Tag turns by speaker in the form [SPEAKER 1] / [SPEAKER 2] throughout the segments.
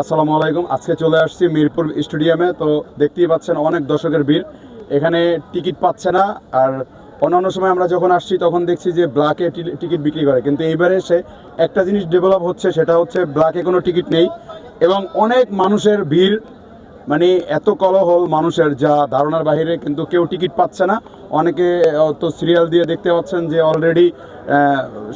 [SPEAKER 1] আসসালামু আলাইকুম। আজকে চলে আসছি মিরপুর স্টেডিয়ামে। তো দেখতেই পাচ্ছেন অনেক দর্শকের ভিড়, এখানে টিকিট পাচ্ছে না। আর অন্যান্য সময় আমরা যখন আসছি তখন দেখছি যে ব্ল্যাকে টিকিট বিক্রি করে, কিন্তু এইবারে এসে একটা জিনিস ডেভেলপ হচ্ছে, সেটা হচ্ছে ব্ল্যাকে কোনো টিকিট নেই এবং অনেক মানুষের ভিড়, মানে এত কোলাহল মানুষের যা ধারণার বাইরে, কিন্তু কেউ টিকিট পাচ্ছে না। অনেকে তো সিরিয়াল দিয়ে দেখতে পাচ্ছেন যে অলরেডি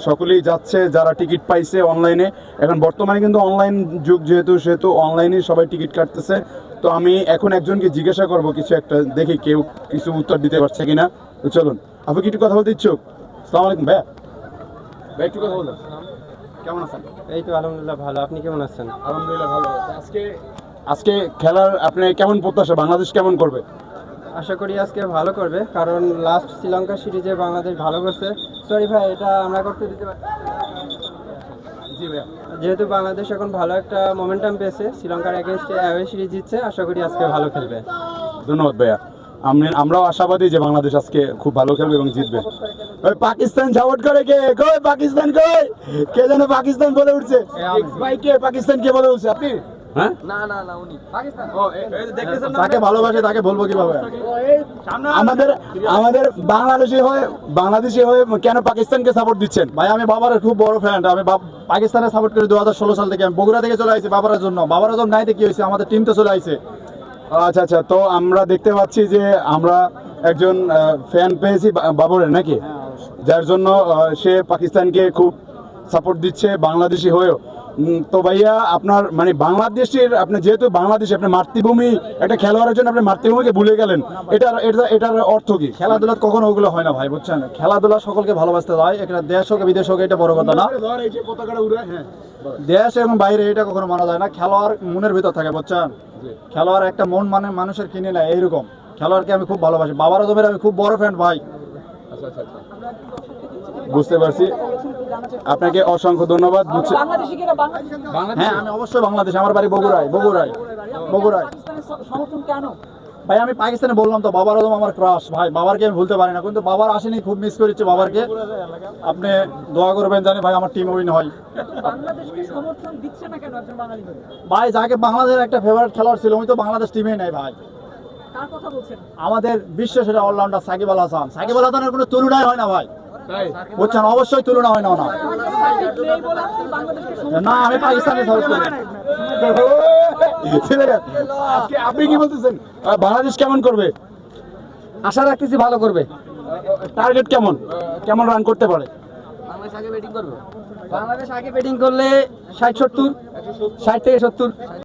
[SPEAKER 1] সকলেই যাচ্ছে যারা টিকিট পাইছে অনলাইনে। এখন বর্তমানে কিন্তু অনলাইন যুগ সেহেতু অনলাইনে সবাই টিকিট কাটতেছে। তো আমি এখন একজনকে জিজ্ঞাসা করব কিছু একটা, দেখি কেউ কিছু উত্তর দিতে পারছে কিনা। তো চলুন, আপনি কি একটু কথা বলতে ইচ্ছুক? আসসালামু আলাইকুম ভাইয়া। ভাই একটু কথা বলুন, কেমন আছেন?
[SPEAKER 2] এই তো আলহামদুলিল্লাহ ভালো। আপনি কেমন আছেন?
[SPEAKER 1] আলহামদুলিল্লাহ ভালো। আজকে খেলার আপনি কেমন প্রত্যাশা, বাংলাদেশ কেমন করবে?
[SPEAKER 2] আশা করি আজকে ভালো করবে, কারণ লাস্ট শ্রীলঙ্কা সিরিজে বাংলাদেশ ভালো করছে। সরি ভাই, এটা আমরা করতে দিতে পারি।
[SPEAKER 1] জি ভাইয়া।
[SPEAKER 2] যেহেতু বাংলাদেশ এখন ভালো একটা মোমেন্টাম পেয়েছে, শ্রীলঙ্কার এগেনস্টে অ্যাওয়ে সিরিজ জিতছে, আশা করি আজকে ভালো খেলবে।
[SPEAKER 1] ধন্যবাদ ভাইয়া। আমরাও আশাবাদী যে বাংলাদেশ আজকে খুব ভালো খেলবে এবং জিতবে। ওই পাকিস্তান সাপোর্ট করে কে? কই পাকিস্তান, কই কে যেন পাকিস্তান বলে উঠছে ভাই? কে পাকিস্তান কে বলে উঠছে? আপনি? হ্যাঁ,
[SPEAKER 2] না না না, উনি পাকিস্তান।
[SPEAKER 1] তাকে ভালোবাসে, তাকে বলবো কিভাবে? আমাদের আমাদের বাংলাদেশি হয়ে কেন পাকিস্তানকে সাপোর্ট দিচ্ছেন?
[SPEAKER 3] ভাই আমি বাবার খুব বড় ফ্যান। আমি পাকিস্তানে সাপোর্ট করি 2016 সাল থেকে। আমি বগুড়া থেকে চলে আসছি বাবার জন্য। বাবার যখন নাইতে কি হয়েছে, আমাদের টিম তো চলে আসছে।
[SPEAKER 1] আচ্ছা আচ্ছা, তো আমরা দেখতে পাচ্ছি যে আমরা একজন ফ্যান পেয়েছি বাবরের নাকি, যার জন্য সে পাকিস্তানকে খুব সাপোর্ট দিচ্ছে বাংলাদেশি হয়েও। তো ভাইয়া আপনার মানে বাংলাদেশের, আপনি যেহেতু বাংলাদেশে আপনার মাতৃভূমি, একটা খেলোয়াড়ের জন্য আপনি মাতৃভূমিকে ভুলে গেলেন, এটার অর্থ কি?
[SPEAKER 3] খেলাধুলা কখনো ওগুলো হয় না ভাই, বুঝছেন? খেলাধুলা সকলকে ভালোবাসতে হয়। এটা দেশ হোক বিদেশ হোক, এটা বড় কথা না। দেশ এবং বাইরে এটা কখনো মানা যায় না। খেলোয়াড় মনের ভিতর থাকে, বুঝছেন? খেলোয়াড় একটা মন মানে মানুষের কিনে নেয়, এইরকম। খেলোয়াড়কে আমি খুব ভালোবাসি। বাবার আজমের আমি খুব বড় ফ্যান ভাই।
[SPEAKER 1] বুঝতে পারছি, আপনাকে অসংখ্য ধন্যবাদ।
[SPEAKER 3] হ্যাঁ, আমি অবশ্যই বাংলাদেশ। আমার বাড়ি বগুড়ায়। ভাই আমি পাকিস্তানে বললাম তো, বাবার আজম আমার ক্রাশ ভাই। বাবারকে আমি ভুলতে পারি না, কিন্তু বাবার আসেনি, খুব মিস করেছি বাবারকে। আপনি দোয়া করবেন জানি ভাই আমার টিম উইন হয়। ভাই যাকে বাংলাদেশের একটা ফেভারিট খেলোয়াড় ছিল, উনি তো বাংলাদেশ টিমেই নাই ভাই। আমাদের বিশ্ব সেরা অলরাউন্ডার সাকিব আল হাসান। সাকিব আল হাসানের কোনো তুলনাই হয় না ভাই, বুঝছেন? অবশ্যই তুলনা হয় না। না, আমি পাকিস্তানে সাপোর্ট করি।
[SPEAKER 1] আপনি কি বলতেছেন, বাংলাদেশ কেমন করবে?
[SPEAKER 2] আশা রাখতেছি ভালো করবে।
[SPEAKER 1] টার্গেট কেমন রান করতে পারে?
[SPEAKER 2] বাংলাদেশ আগে ব্যাটিং করলে 60 থেকে 70।